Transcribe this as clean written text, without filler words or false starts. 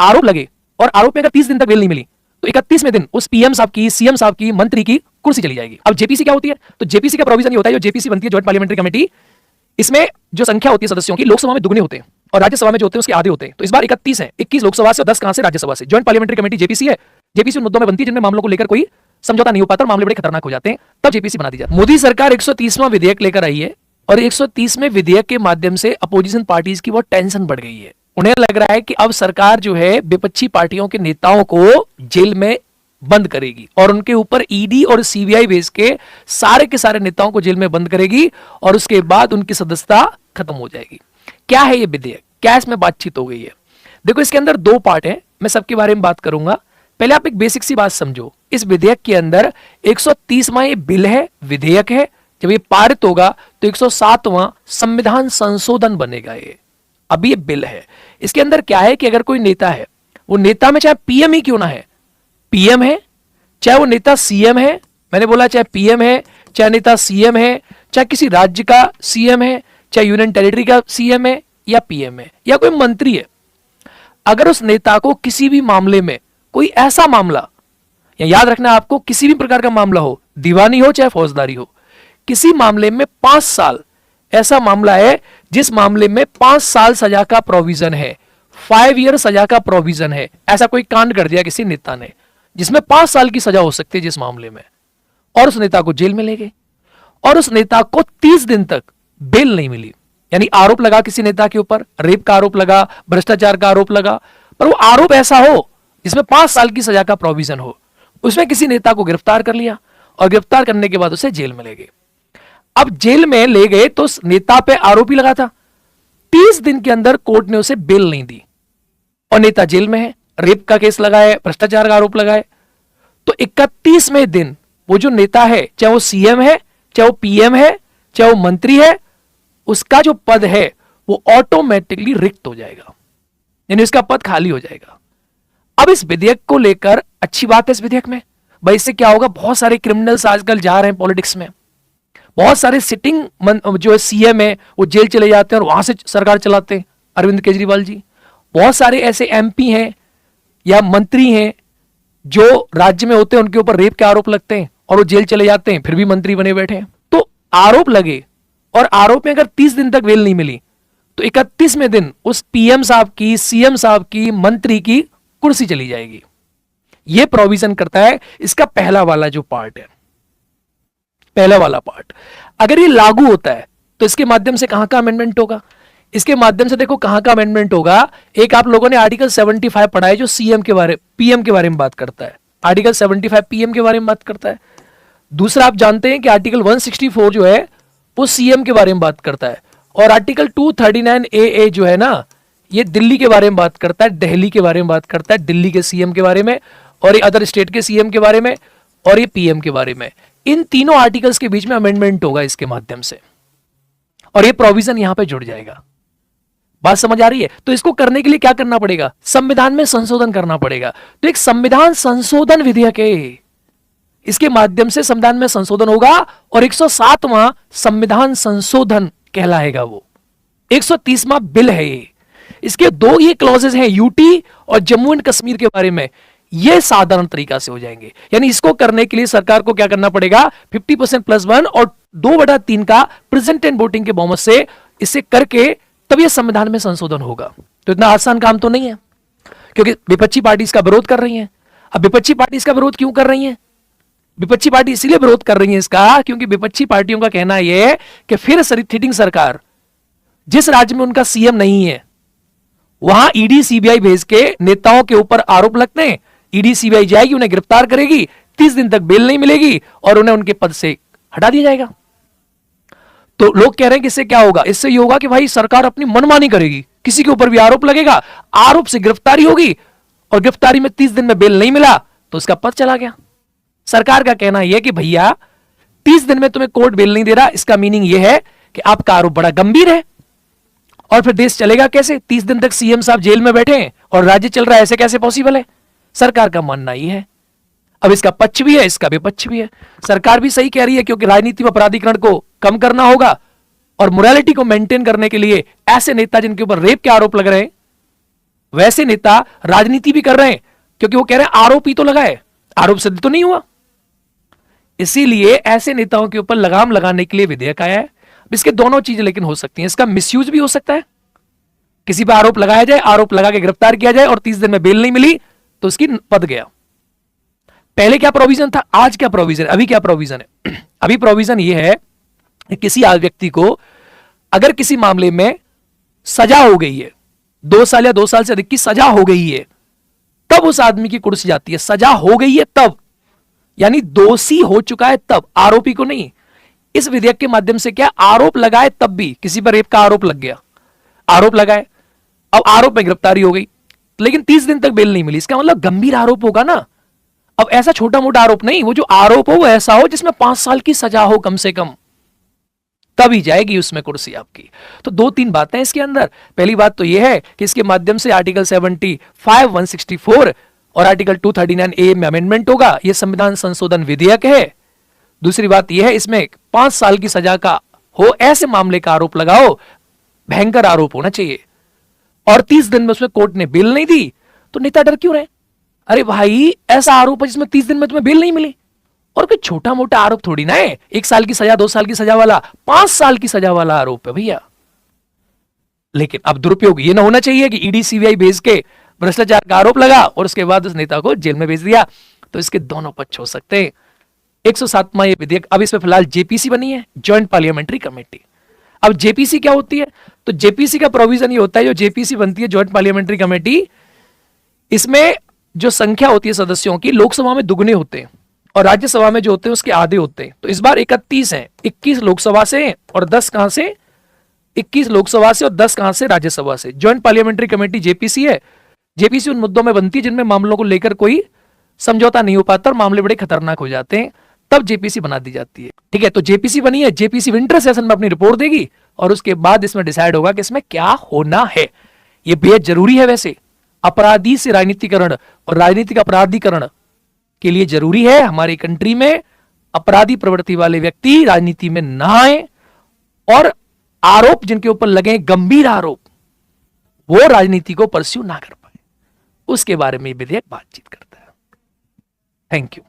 आरोप लगे और आरोप में अगर 30 दिन तक बेल नहीं मिली तो 31वें दिन उस पीएम साहब की, सीएम साहब की, मंत्री की कुर्सी चली जाएगी। अब जेपीसी क्या होती है? तो जेपीसी का प्रोविजन ये होता है, जो जेपीसी बनती है, जॉइंट पार्लियामेंट्री कमेटी, इसमें जो संख्या होती है सदस्यों की, लोकसभा में दुगने होते हैं और राज्यसभा में जो होते हैं उसके आधे होते हैं। तो इस बार 31 है, 21 लोकसभा से और 10 कहां से? राज्यसभा से। जॉइंट पार्लियामेंट्री कमेटी जेपीसी है। जेपीसी उन मुद्दों में बनती है जिनमें मामलों को लेकर कोई समझौता नहीं हो पाता और मामले बड़े खतरनाक हो जाते हैं, तब जेपीसी बना दी जाती है। मोदी सरकार 130वां विधेयक लेकर आई है और 130वें विधेयक के माध्यम से अपोजिशन पार्टीज की बहुत टेंशन बढ़ गई है। उन्हें लग रहा है कि अब सरकार जो है विपक्षी पार्टियों के नेताओं को जेल में बंद करेगी और उनके ऊपर ईडी और सीबीआई भेज के सारे नेताओं को जेल में बंद करेगी और उसके बाद उनकी सदस्यता खत्म हो जाएगी। क्या है ये विधेयक? क्या इसमें बातचीत हो गई है? देखो, इसके अंदर 2 पार्ट हैं, मैं सबके बारे में बात करूंगा। पहले आप एक बेसिक सी बात समझो, इस विधेयक के अंदर 130वां ये बिल है, विधेयक है। जब ये पारित होगा तो 107वां संविधान संशोधन बनेगा। ये अभी ये बिल है। इसके अंदर क्या है कि अगर कोई नेता है, वो नेता में चाहे पीएम ही क्यों ना है, पीएम है, चाहे वो नेता सीएम है, मैंने बोला चाहे पीएम है, चाहे नेता सीएम है, चाहे किसी राज्य का सीएम है, चाहे यूनियन टेरिटरी का सीएम है या पीएम है या कोई मंत्री है, अगर उस नेता को किसी भी मामले में कोई ऐसा मामला, या याद रखना आपको, किसी भी प्रकार का मामला हो, दीवानी हो चाहे फौजदारी हो, किसी मामले में 5 साल ऐसा मामला है जिस मामले में 5 साल सजा का प्रोविजन है, 5 ईयर सजा का प्रोविजन है, ऐसा कोई कांड कर दिया किसी नेता ने जिसमें 5 साल की सजा हो सकती है जिस मामले में, और उस नेता को जेल में ले गए और उस नेता को 30 दिन तक बेल नहीं मिली, यानी आरोप लगा किसी नेता के ऊपर, रेप का आरोप लगा, भ्रष्टाचार का आरोप लगा, पर वो आरोप ऐसा हो जिसमें 5 साल की सजा का प्रोविजन हो, उसमें किसी नेता को गिरफ्तार कर लिया और गिरफ्तार करने के बाद उसे जेल में ले गए। अब जेल में ले गए तो नेता पे आरोपी लगा था, 30 दिन के अंदर कोर्ट ने उसे बेल नहीं दी और नेता जेल में है, रेप का केस लगा है, भ्रष्टाचार का आरोप लगा है, तो 31वें दिन वो जो नेता है, चाहे वो सीएम है, चाहे वो पीएम है, चाहे वो मंत्री है, उसका जो पद है वो ऑटोमेटिकली रिक्त हो जाएगा, यानी उसका पद खाली हो जाएगा। अब इस विधेयक को लेकर अच्छी बात है इस विधेयक में, भाई इससे क्या होगा, बहुत सारे क्रिमिनल्स आजकल जा रहे हैं पॉलिटिक्स में, बहुत सारे सिटिंग जो सीएम है वो जेल चले जाते हैं और वहां से सरकार चलाते हैं, अरविंद केजरीवाल जी। बहुत सारे ऐसे एमपी हैं या मंत्री हैं जो राज्य में होते हैं, उनके ऊपर रेप के आरोप लगते हैं और वो जेल चले जाते हैं, फिर भी मंत्री बने बैठे हैं। तो आरोप लगे और आरोप में अगर 30 दिन तक बेल नहीं मिली तो 31वें दिन उस पीएम साहब की, सीएम साहब की, मंत्री की कुर्सी चली जाएगी। यह प्रोविजन करता है इसका पहला वाला जो पार्ट है, पहला वाला पार्ट। अगर ये लागू होता है तो इसके माध्यम से कहां का अमेंडमेंट होगा? इसके माध्यम से देखो कहां का अमेंडमेंट होगा। एक आप लोगों ने आर्टिकल 75 पढ़ा है जो सीएम के बारे, पीएम के बारे में बात करता है। आर्टिकल 75 पीएम के बारे में बात करता है। दूसरा आप जानते हैं कि आर्टिकल 164 जो है वो सीएम के बारे में बात करता है और आर्टिकल 239 ए जो है ना, ये दिल्ली के बारे में बात करता है, दिल्ली के बारे में बात करता है, दिल्ली के सीएम के बारे में, और ये अदर स्टेट के सीएम के बारे में, और ये पीएम के बारे में। इन तीनों आर्टिकल्स के बीच में अमेंडमेंट होगा इसके माध्यम से और ये प्रोविजन यहां पे जुड़ जाएगा। बात समझ आ रही है? तो इसको करने के लिए क्या करना पड़ेगा? संविधान में संशोधन करना पड़ेगा। तो एक संविधान संशोधन विधेयक है, इसके माध्यम से संविधान में संशोधन होगा और 107वां संविधान संशोधन कहलाएगा वो। 130वां बिल है ये। इसके 2 ये क्लॉजेस हैं, यूटी और जम्मू एंड कश्मीर के बारे में, ये साधारण तरीका से हो जाएंगे। यानी इसको करने के लिए सरकार को क्या करना पड़ेगा? 50% +1 और 2/3 का प्रेजेंट एंड वोटिंग के बहुमत से इसे करके तब यह संविधान में संशोधन होगा। तो इतना आसान काम तो नहीं है, क्योंकि विपक्षी पार्टी इसका विरोध कर रही है। अब विपक्षी पार्टी इसका विरोध क्यों कर रही है? विपक्षी पार्टी इसलिए विरोध कर रही है इसका क्योंकि विपक्षी पार्टियों का कहना यह है कि फिर सिटिंग सरकार, जिस राज्य में उनका सीएम नहीं है, वहां ईडी सीबीआई भेज के नेताओं के ऊपर आरोप लगते हैं, ईडी सीबीआई जाएगी, उन्हें गिरफ्तार करेगी, 30 दिन तक बेल नहीं मिलेगी और उन्हें उनके पद से हटा दिया जाएगा। तो लोग कह रहे हैं कि इससे क्या होगा? इससे यह होगा कि भाई सरकार अपनी मनमानी करेगी, किसी के ऊपर भी आरोप लगेगा, आरोप से गिरफ्तारी होगी और गिरफ्तारी में 30 दिन में बेल नहीं मिला तो उसका पद चला गया। सरकार का कहना यह कि भैया 30 दिन में तुम्हें कोर्ट बेल नहीं दे रहा, इसका मीनिंग यह है कि आपका आरोप बड़ा गंभीर है और फिर देश चलेगा कैसे? 30 दिन तक सीएम साहब जेल में बैठे हैं और राज्य चल रहा है, ऐसे कैसे पॉसिबल है? सरकार का मानना यह है। अब इसका पक्ष भी है, इसका विपक्ष भी है। सरकार भी सही कह रही है क्योंकि राजनीति में अपराधीकरण को कम करना होगा और मोरालिटी को मेंटेन करने के लिए ऐसे नेता जिनके ऊपर रेप के आरोप लग रहे हैं, वैसे नेता राजनीति भी कर रहे हैं, क्योंकि वो कह रहे हैं आरोप ही तो लगाए, आरोप सिद्ध तो नहीं हुआ। इसीलिए ऐसे नेताओं के ऊपर लगाम लगाने के लिए विधेयक आया है। इसके दोनों चीजें लेकिन हो सकती हैं, इसका मिसयूज भी हो सकता है, किसी पर आरोप लगाया जाए, आरोप लगा के गिरफ्तार किया जाए और 30 दिन में बेल नहीं मिली तो उसकी पद गया। पहले क्या प्रोविजन था, आज क्या प्रोविजन, अभी क्या प्रोविजन है? अभी प्रोविजन यह है कि किसी व्यक्ति को अगर किसी मामले में सजा हो गई है, 2 साल या 2 साल से अधिक की सजा हो गई है, तब उस आदमी की कुर्सी जाती है। सजा हो गई है तब, यानी दोषी हो चुका है तब, आरोपी को नहीं। इस विधेयक के माध्यम से क्या, आरोप लगाए तब भी, किसी पर रेप का आरोप लग गया, आरोप लगाए, अब आरोप में गिरफ्तारी हो गई लेकिन 30 दिन तक बेल नहीं मिली, इसका मतलब गंभीर आरोप होगा ना। अब ऐसा छोटा मोटा आरोप नहीं, वो जो आरोप हो वो ऐसा हो जिसमें 5 साल की सजा हो कम से कम, तभी जाएगी उसमें कुर्सी आपकी। तो 2-3 बातें इसके अंदर। पहली बात तो यह है कि इसके माध्यम से आर्टिकल 75, 164 और आर्टिकल 239A में अमेंडमेंट होगा। यह संविधान संशोधन विधेयक है। दूसरी बात यह है, इसमें 5 साल की सजा का हो ऐसे मामले का आरोप लगाओ, भयंकर आरोप होना चाहिए, और 30 दिन में उसमें कोर्ट ने बेल नहीं दी तो नेता डर क्यों रहे? अरे भाई, ऐसा आरोप है जिसमें 30 दिन में तुम्हें बेल नहीं मिली, और कोई छोटा मोटा आरोप थोड़ी ना है, 1 साल की सजा, 2 साल की सजा वाला, 5 साल की सजा वाला आरोप है भैया। लेकिन अब दुरुपयोग ये ना होना चाहिए कि ईडी सीबीआई भेज के भ्रष्टाचार का आरोप लगा और उसके बाद उस नेता को जेल में भेज दिया। तो इसके दोनों पक्ष हो सकते हैं। 107वां ये विधेयक, अब इसमें फिलहाल जेपीसी बनी है, ज्वाइंट पार्लियामेंट्री कमेटी। अब जेपीसी क्या होती है? तो जेपीसी का प्रोविजन ये होता है, जो जेपीसी बनती है, ज्वाइंट पार्लियामेंट्री कमेटी, इसमें जो संख्या होती है सदस्यों की, लोकसभा में दुगने होते हैं और राज्यसभा में जो होते हैं उसके आधे होते हैं। तो इस बार 31 हैं, 21 लोकसभा से हैं और 10 कहां से, 21 लोकसभा से और 10 कहां से, राज्यसभा से। ज्वाइंट पार्लियामेंट्री कमेटी जेपीसी है। जेपीसी उन मुद्दों में बनती है जिनमें मामलों को लेकर कोई समझौता नहीं हो पाता और मामले बड़े खतरनाक हो जाते हैं, तब जेपीसी बना दी जाती है। ठीक है, तो जेपीसी बनी है, जेपीसी विंटर सेशन में अपनी रिपोर्ट देगी और उसके बाद इसमें डिसाइड होगा कि इसमें क्या होना है। यह बेहद जरूरी है। वैसे अपराधी से राजनीतिकरण और राजनीतिक अपराधीकरण के लिए जरूरी है हमारी कंट्री में अपराधी प्रवृत्ति वाले व्यक्ति राजनीति में ना आए, और आरोप जिनके ऊपर लगे, गंभीर आरोप, वो राजनीति को परस्यू ना कर पाए। उसके बारे में विधेयक बातचीत करता है। Thank you.